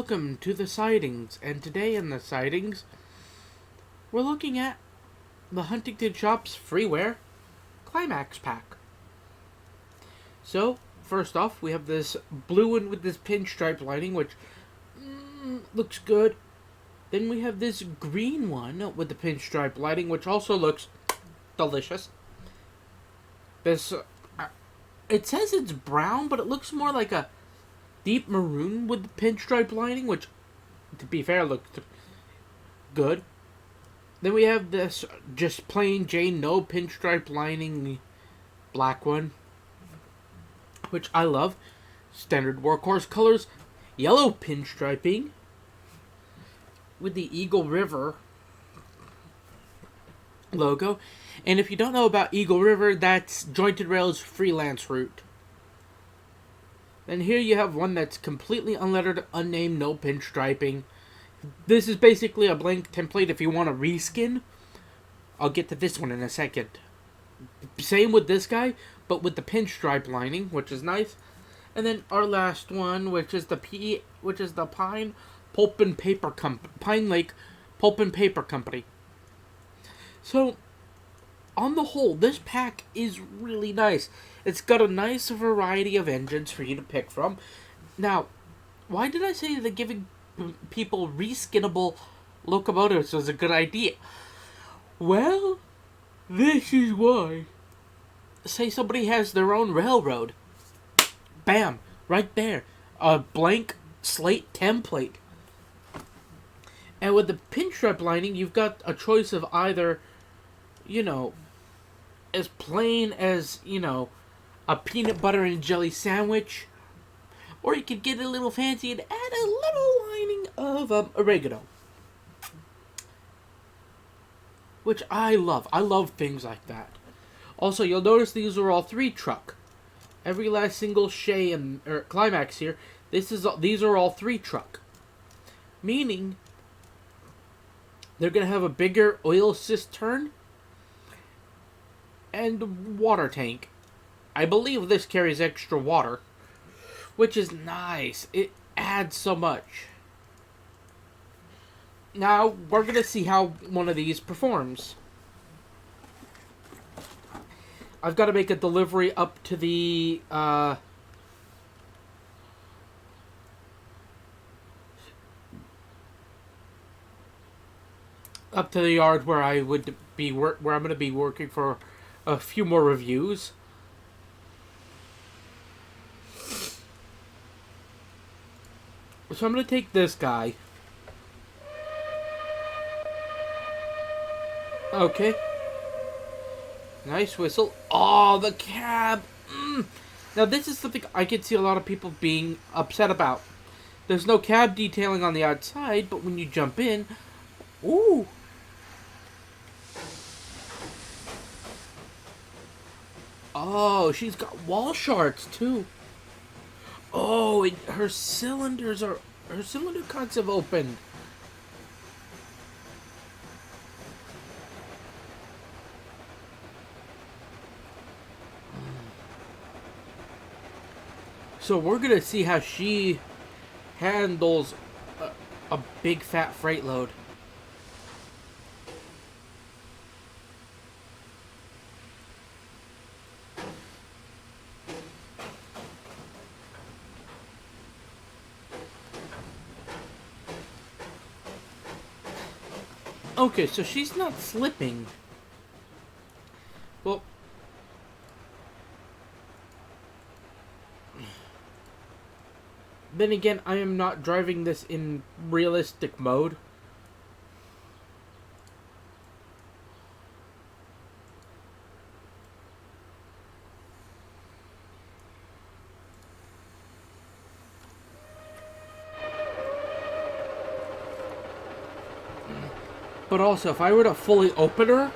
welcome to the Sidings, and today in the Sidings, we're looking at the Huntington Shop's freeware Climax Pack. So, first off, we have this blue one with this pinstripe lining, which looks good. Then we have this green one with the pinstripe lining, which also looks delicious. This, it says it's brown, but it looks more like a deep maroon with the pinstripe lining, which, to be fair, looks good. Then we have this just plain Jane, no pinstripe lining, black one, which I love. Standard workhorse colors, yellow pinstriping with the Eagle River logo. And if you don't know about Eagle River, that's Jointed Rail's freelance route. Then here you have one that's completely unlettered, unnamed, no pinstriping. This is basically a blank template if you want to reskin. I'll get to this one in a second. Same with this guy, but with the pinstripe lining, which is nice. And then our last one, which is the Pine Pulp and Paper Company, Pine Lake Pulp and Paper Company. So, on the whole, this pack is really nice. It's got a nice variety of engines for you to pick from. Now, why did I say that giving people reskinnable locomotives was a good idea? Well, this is why. Say somebody has their own railroad. Bam! Right there. A blank slate template. And with the pinstripe lining, you've got a choice of either, as plain as, a peanut butter and jelly sandwich, or you could get a little fancy and add a little lining of oregano, which I love. I love things like that. Also, you'll notice these are all 3-truck. Every last single Shay and Climax here, these are all 3-truck, meaning they're gonna have a bigger oil cistern and water tank. I believe this carries extra water, which is nice. It adds so much. Now, we're going to see how one of these performs. I've got to make a delivery up to the, up to the yard where I would be where I'm going to be working for a few more reviews. So I'm going to take this guy. Okay. Nice whistle. Oh, the cab. Now this is something I could see a lot of people being upset about. There's no cab detailing on the outside, but when you jump in, ooh. Oh, she's got wall shards too. Oh, her cylinder cuts have opened. So we're gonna see how she handles a big fat freight load. Okay, so she's not slipping. Well, then again, I am not driving this in realistic mode. But also, if I were to fully open her,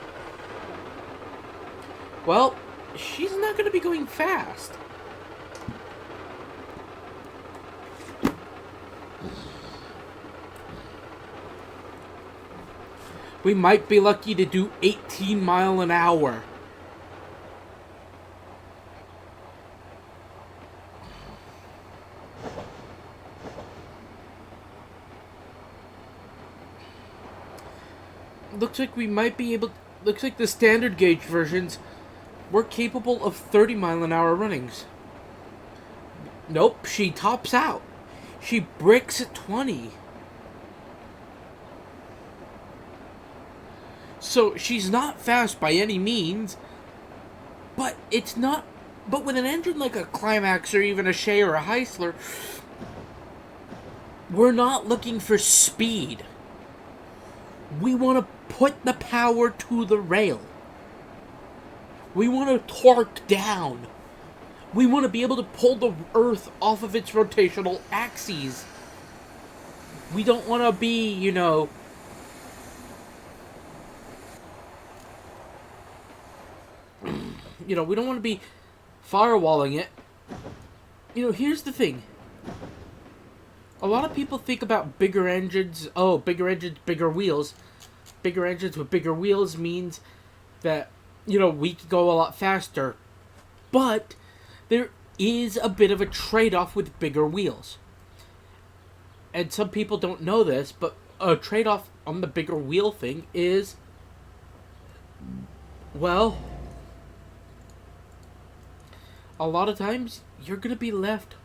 well, she's not going to be going fast. We might be lucky to do 18 mile an hour. Looks like we might be able. Looks like the standard gauge versions were capable of 30-mile-an-hour runnings. Nope, she tops out. She breaks at 20. So she's not fast by any means, but it's not. But with an engine like a Climax or even a Shea or a Heisler, we're not looking for speed. We want to put the power to the rail. We want to torque down. We want to be able to pull the Earth off of its rotational axes. We don't want to be, we don't want to be firewalling it. Here's the thing. A lot of people think about bigger engines. Oh, bigger engines, bigger wheels. Bigger engines with bigger wheels means that, we can go a lot faster. But there is a bit of a trade-off with bigger wheels. And some people don't know this, but a trade-off on the bigger wheel thing is, well, a lot of times you're going to be left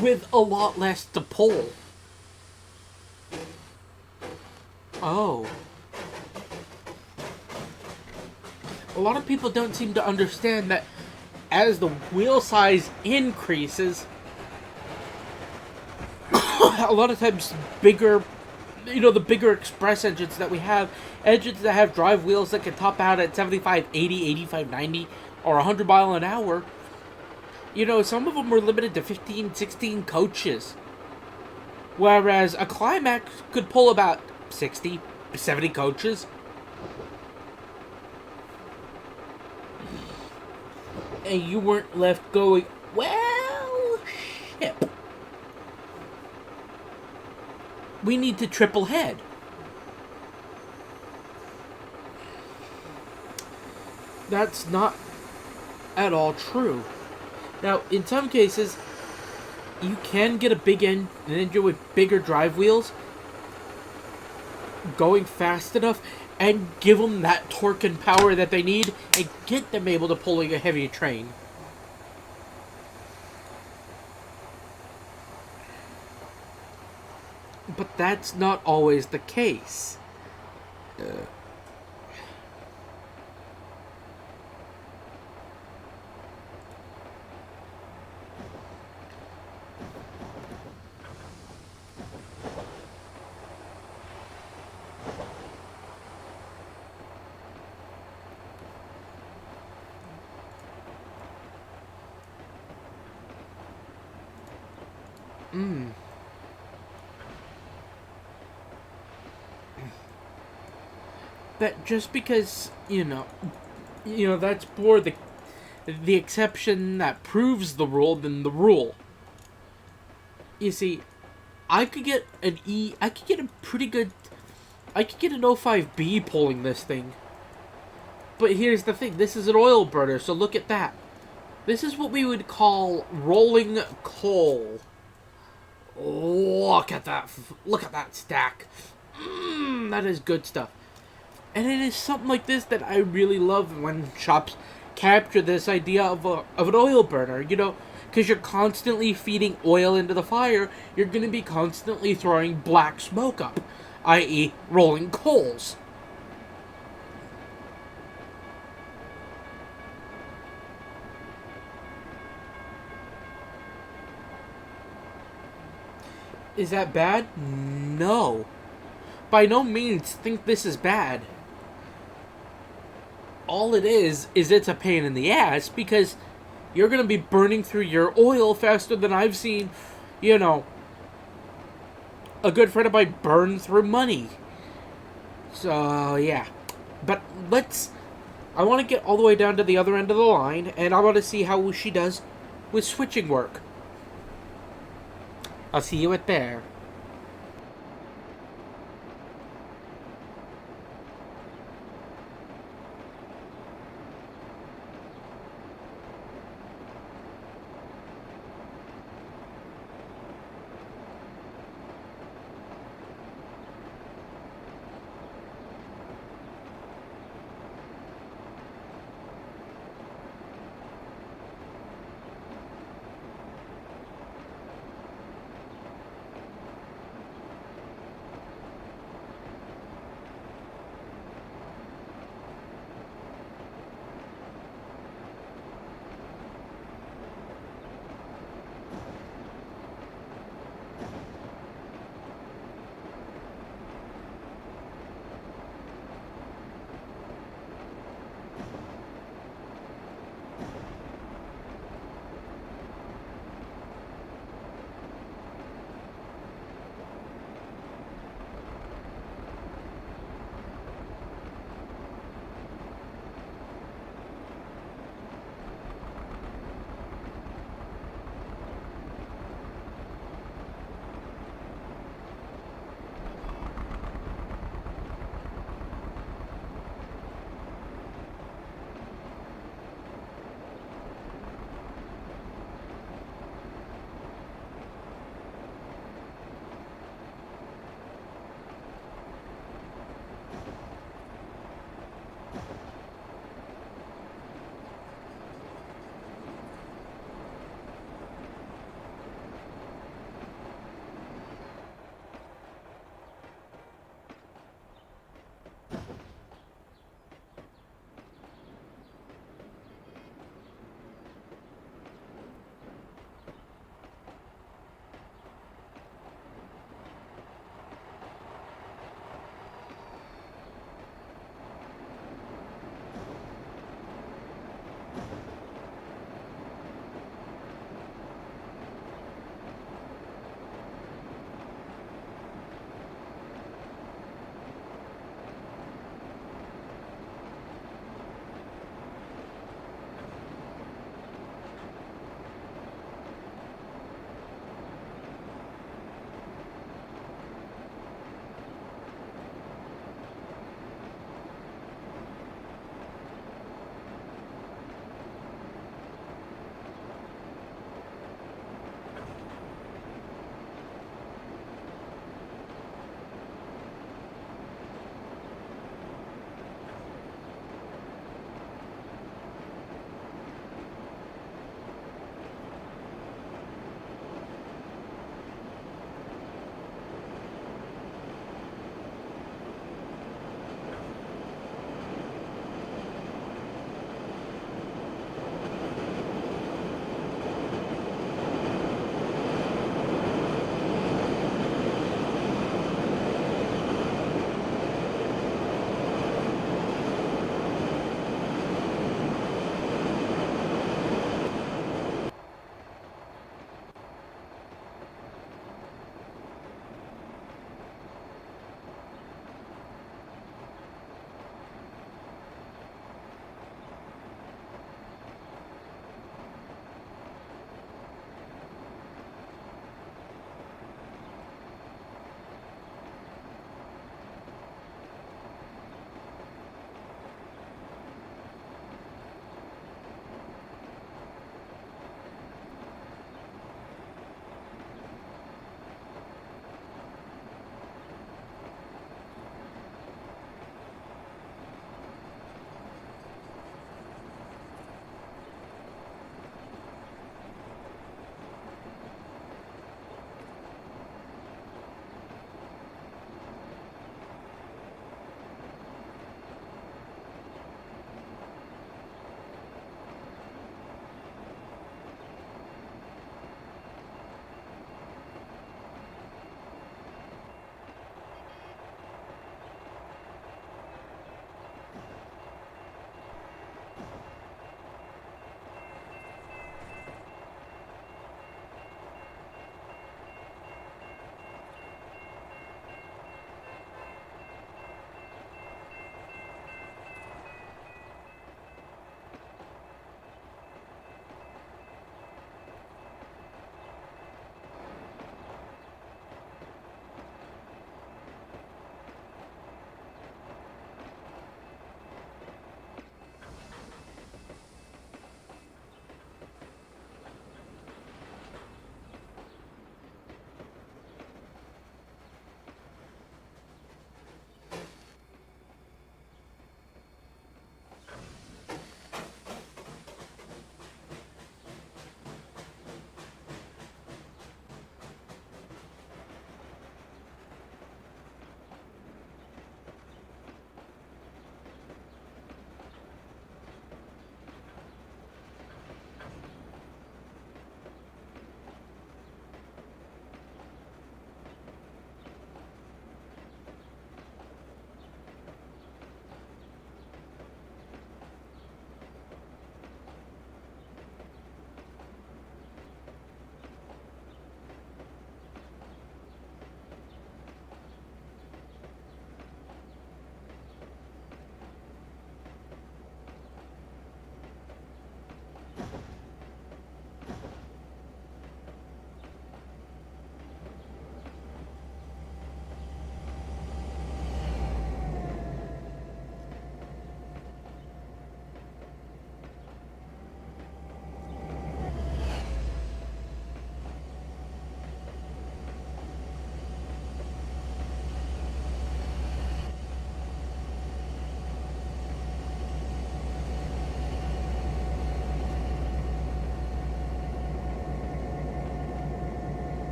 with a lot less to pull. Oh. A lot of people don't seem to understand that as the wheel size increases, a lot of times bigger, the bigger express engines that we have, engines that have drive wheels that can top out at 75, 80, 85, 90, or 100 mile an hour, some of them were limited to 15, 16 coaches. Whereas a Climax could pull about 60, 70 coaches. And you weren't left going, well, ship. We need to triple head. That's not at all true. Now, in some cases, you can get an engine with bigger drive wheels going fast enough and give them that torque and power that they need and get them able to pull a heavy train. But that's not always the case. That just because, that's more the exception that proves the rule than the rule. You see, I could get an O5B pulling this thing. But here's the thing, this is an oil burner, so look at that. This is what we would call rolling coal. Look at that stack. That is good stuff. And it is something like this that I really love when shops capture this idea of an oil burner, because you're constantly feeding oil into the fire, you're going to be constantly throwing black smoke up, i.e. rolling coals. Is that bad? No. By no means think this is bad. All it is it's a pain in the ass because you're going to be burning through your oil faster than I've seen, a good friend of mine burn through money. So, yeah. But I want to get all the way down to the other end of the line, and I want to see how she does with switching work. I'll see you at there.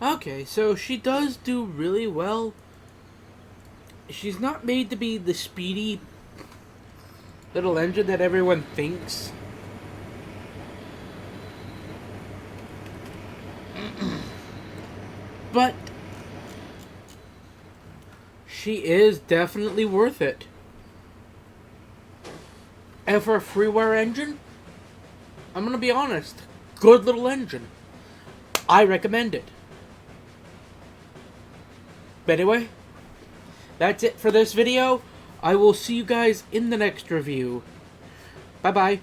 Okay, so she does do really well. She's not made to be the speedy little engine that everyone thinks. But she is definitely worth it. And for a freeware engine, I'm gonna be honest, good little engine. I recommend it. But anyway, that's it for this video. I will see you guys in the next review. Bye bye.